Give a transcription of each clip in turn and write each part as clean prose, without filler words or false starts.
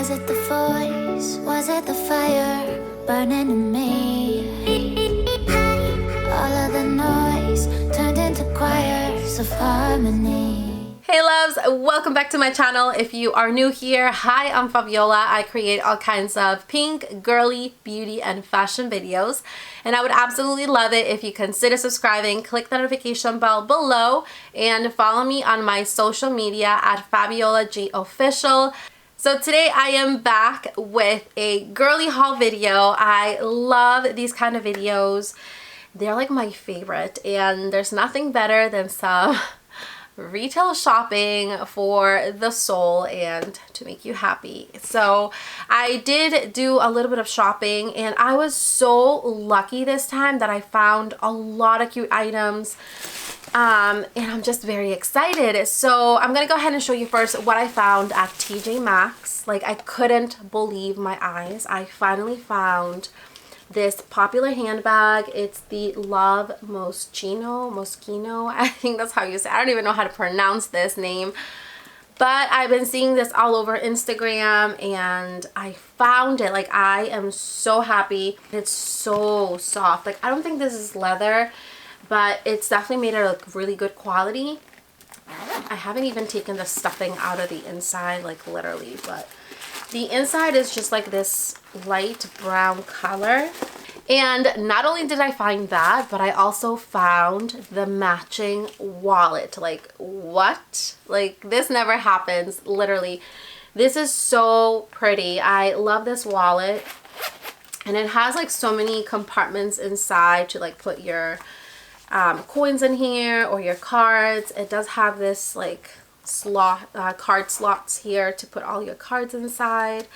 Was it the voice? Was it the fire burning in me? All of the noise turned into choirs of harmony. Hey loves, welcome back to my channel. If you are new here, hi, I'm Fabiola. I create all kinds of pink, girly, beauty, and fashion videos. And I would absolutely love it if you consider subscribing, click the notification bell below, and follow me on my social media at FABIOLAGBEAUTY. So today I am back with a girly haul video. I love these kind of videos. They're like my favorite, and there's nothing better than some retail shopping for the soul and to make you happy. So I did do a little bit of shopping, and I was so lucky this time that I found a lot of cute items. And I'm just very excited. So I'm gonna go ahead and show you first what I found at TJ Maxx. Like, I couldn't believe my eyes. I finally found this popular handbag. It's the Love Moschino. I think that's how you say it. I don't even know how to pronounce this name. But I've been seeing this all over Instagram and I found it. Like, I am so happy. It's so soft. Like, I don't think this is leather, but it's definitely made of like really good quality. I haven't even taken the stuffing out of the inside, like literally, but the inside is just like this light brown color. And not only did I find that, but I also found the matching wallet. Like, what? Like, this never happens, literally. This is so pretty. I love this wallet. And it has like so many compartments inside to like put your coins in here or your cards. It does have this like card slots here to put all your cards inside.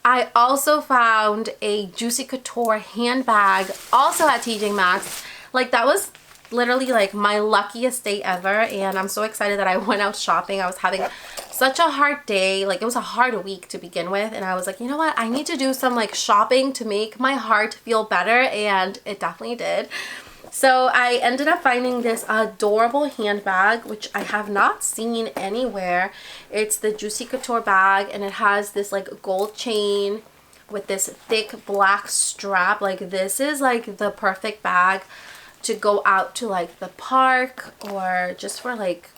I also found a Juicy Couture handbag also at TJ Maxx. Like, that was literally like my luckiest day ever, and I'm so excited that I went out shopping. I was having such a hard day. Like, it was a hard week to begin with, and I was like, you know what, I need to do some like shopping to make my heart feel better, and it definitely did. So I ended up finding this adorable handbag, which I have not seen anywhere. It's the Juicy Couture bag, and it has this like gold chain with this thick black strap. Like, this is like the perfect bag to go out to like the park or just for like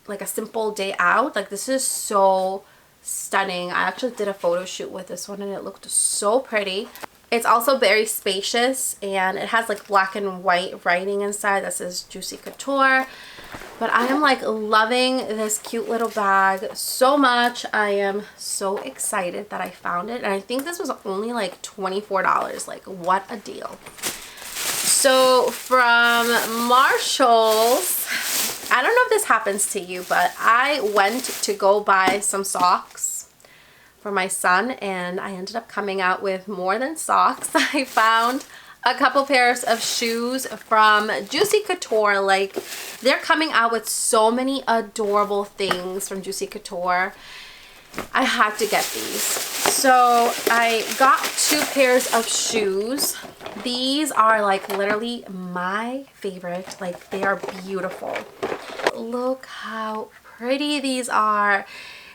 a simple day out. Like, this is so stunning. I actually did a photo shoot with this one and it looked so pretty. It's also very spacious, and it has like black and white writing inside that says Juicy Couture. But I am like loving this cute little bag so much. I am so excited that I found it, and I think this was only like $24. Like, what a deal. So from Marshall's, I don't know if this happens to you, but I went to go buy some socks for my son, and I ended up coming out with more than socks. I found a couple pairs of shoes from Juicy Couture. Like, they're coming out with so many adorable things from Juicy Couture. I had to get these. So I got two pairs of shoes. These are like literally my favorite. Like, they are beautiful. Look how pretty these are.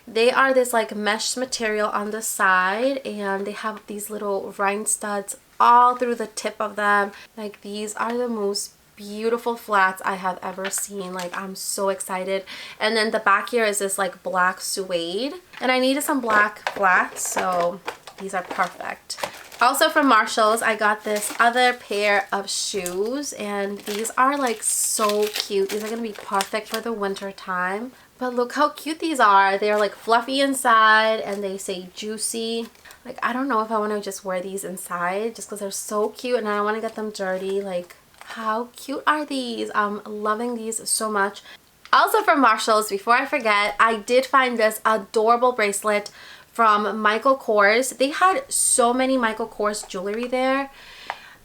They are this like mesh material on the side, and they have these little rhinestones all through the tip of them. Like, these are the most beautiful flats I have ever seen. Like, I'm so excited. And then the back here is this like black suede, and I needed some black flats, so these are perfect. Also from Marshall's, I got this other pair of shoes, and these are like so cute. These are gonna be perfect for the winter time. But look how cute these are. They're like fluffy inside, and they say Juicy. Like, I don't know if I want to just wear these inside just because they're so cute and I don't want to get them dirty. Like, how cute are these? I'm loving these so much. Also from Marshall's, before I forget, I did find this adorable bracelet from Michael Kors. They had so many Michael Kors jewelry there,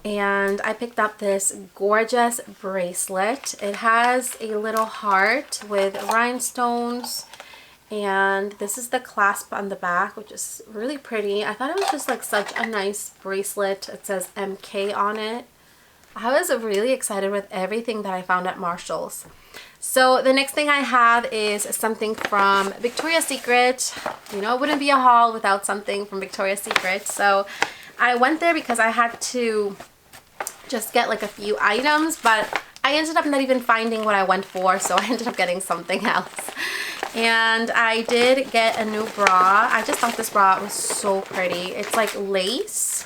and I picked up this gorgeous bracelet. It has a little heart with rhinestones, and this is the clasp on the back, which is really pretty. I thought it was just like such a nice bracelet. It says MK on it. I was really excited with everything that I found at Marshall's. So the next thing I have is something from Victoria's Secret. You know, it wouldn't be a haul without something from Victoria's Secret. So I went there because I had to just get like a few items, but I ended up not even finding what I went for, so I ended up getting something else. And I did get a new bra. I just thought this bra was so pretty. It's like lace,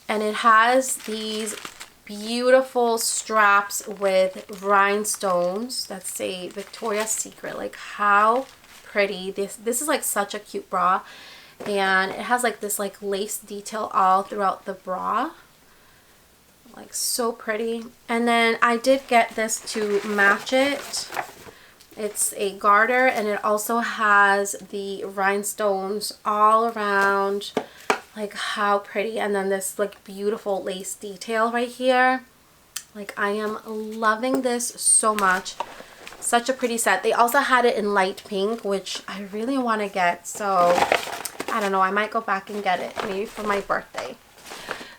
and it has these beautiful straps with rhinestones that say Victoria's Secret. Like, how pretty. This is like such a cute bra, and it has like this like lace detail all throughout the bra. Like, so pretty. And then I did get this to match it. It's a garter, and it also has the rhinestones all around. Like, how pretty. And then this like beautiful lace detail right here. Like, I am loving this so much. Such a pretty set. They also had it in light pink, which I really want to get, so I don't know, I might go back and get it maybe for my birthday.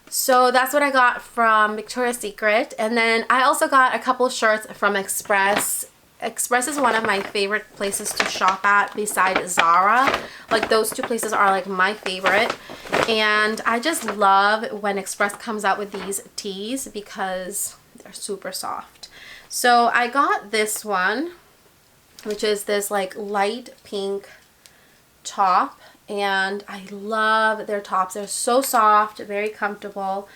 So that's what I got from Victoria's Secret. And then I also got a couple shirts from Express. Express is one of my favorite places to shop at besides Zara. Like, those two places are like my favorite. And I just love when Express comes out with these tees because they're super soft. So I got this one, which is this like light pink top. And I love their tops. They're so soft, very comfortable.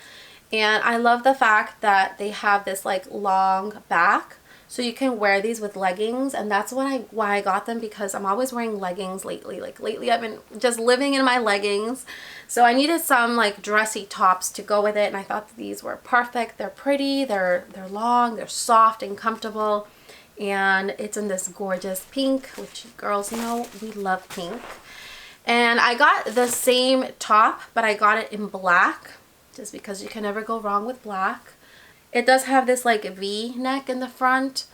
And I love the fact that they have this like long back. So you can wear these with leggings, and that's why I got them, because I'm always wearing leggings lately. Like, lately I've been just living in my leggings. So I needed some like dressy tops to go with it, and I thought these were perfect. They're pretty, they're long, they're soft and comfortable. And it's in this gorgeous pink, which girls know we love pink. And I got the same top, but I got it in black, just because you can never go wrong with black. It does have this like V neck in the front.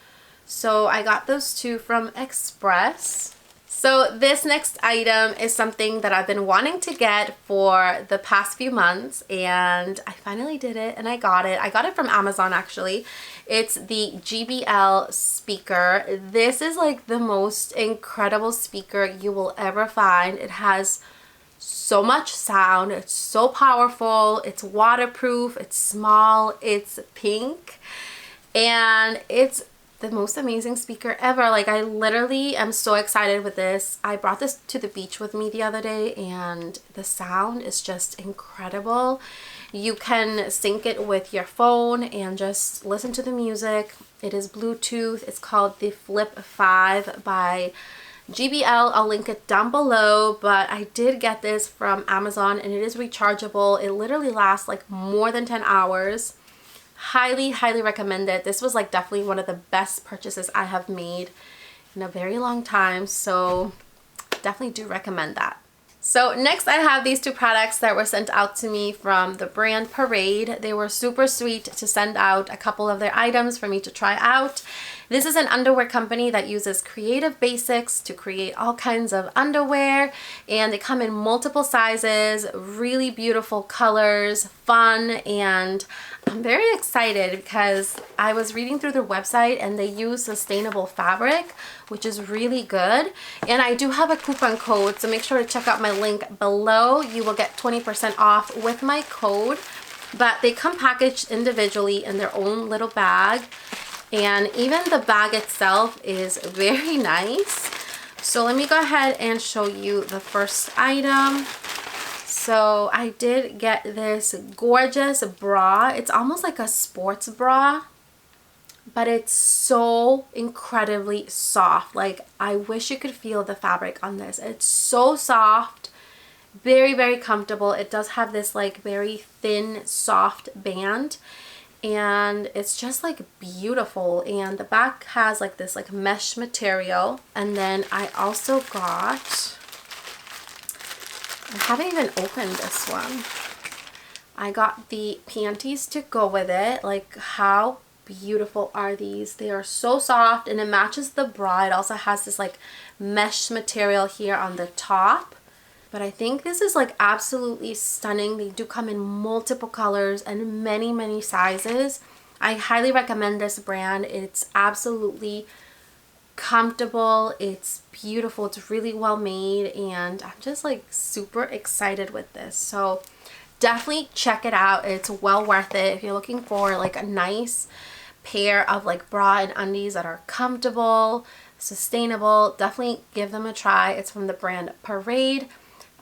So I got those two from Express. So this next item is something that I've been wanting to get for the past few months, and I finally did it and I got it. I got it from Amazon actually. It's the JBL speaker. This is like the most incredible speaker you will ever find. It has so much sound. It's so powerful. It's waterproof. It's small. It's pink. And it's the most amazing speaker ever. Like, I literally am so excited with this. I brought this to the beach with me the other day, and the sound is just incredible. You can sync it with your phone and just listen to the music. It is Bluetooth. It's called the Flip 5 by JBL. I'll link it down below, but I did get this from Amazon, and it is rechargeable. It literally lasts like more than 10 hours. Highly, highly recommend it. This was like definitely one of the best purchases I have made in a very long time, so definitely do recommend that. So next I have these two products that were sent out to me from the brand Parade. They were super sweet to send out a couple of their items for me to try out. This is an underwear company that uses creative basics to create all kinds of underwear, and they come in multiple sizes, really beautiful colors, fun, and I'm very excited because I was reading through their website and they use sustainable fabric, which is really good. And I do have a coupon code, so make sure to check out my link below. You will get 20% off with my code. But they come packaged individually in their own little bag. And even the bag itself is very nice. So let me go ahead and show you the first item. So I did get this gorgeous bra. It's almost like a sports bra, but it's so incredibly soft. Like, I wish you could feel the fabric on this. It's so soft, very, very comfortable. It does have this like very thin, soft band, and it's just like beautiful. And the back has like this like mesh material. And then I also got, I haven't even opened this one. I got the panties to go with it. Like, how beautiful are these? They are so soft, and it matches the bra. It also has this like mesh material here on the top. But I think this is like absolutely stunning. They do come in multiple colors and many, many sizes. I highly recommend this brand. It's absolutely comfortable, it's beautiful, it's really well made, and I'm just like super excited with this. So definitely check it out. It's well worth it if you're looking for like a nice pair of like bra and undies that are comfortable, sustainable. Definitely give them a try. It's from the brand Parade.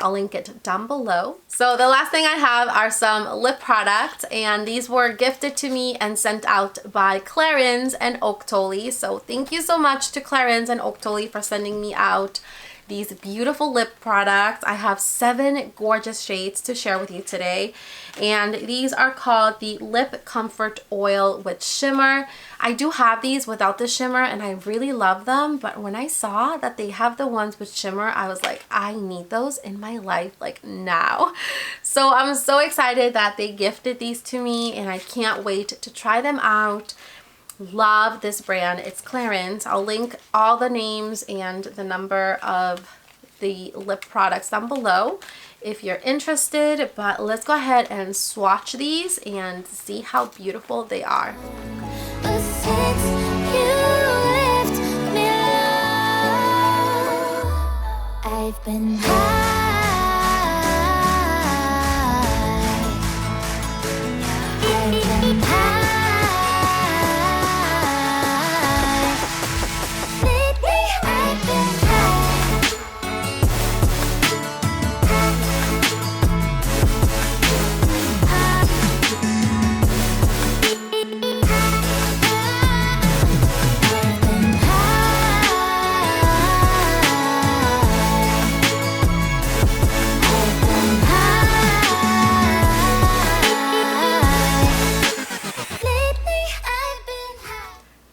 I'll link it down below. So the last thing I have are some lip products, and these were gifted to me and sent out by Clarins and Oaktolly. So thank you so much to Clarins and Oaktolly for sending me out these beautiful lip products. I have 7 gorgeous shades to share with you today, and these are called the Lip Comfort Oil with Shimmer. I do have these without the shimmer and I really love them, but when I saw that they have the ones with shimmer, I was like, I need those in my life like now. So I'm so excited that they gifted these to me, and I can't wait to try them out. Love this brand. It's Clarins. I'll link all the names and the number of the lip products down below if you're interested, but let's go ahead and swatch these and see how beautiful they are. I've been high. I've been high.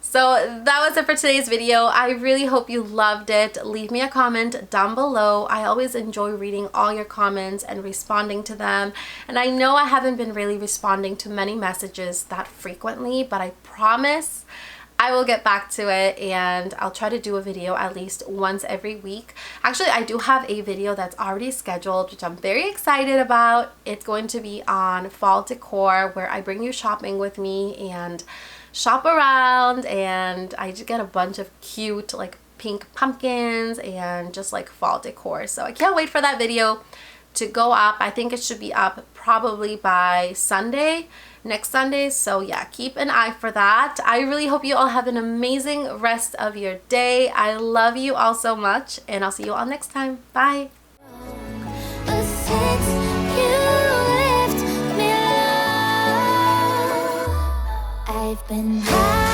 So that was it for today's video. I really hope you loved it. Leave me a comment down below. I always enjoy reading all your comments and responding to them. And I know I haven't been really responding to many messages that frequently, but I promise I will get back to it, and I'll try to do a video at least once every week. Actually, I do have a video that's already scheduled, which I'm very excited about. It's going to be on fall decor, where I bring you shopping with me and shop around, and I just get a bunch of cute like pink pumpkins and just like fall decor. So I can't wait for that video to go up. I think it should be up probably by Sunday, next Sunday. So yeah, keep an eye for that. I really hope you all have an amazing rest of your day. I love you all so much, and I'll see you all next time. Bye. I've been high.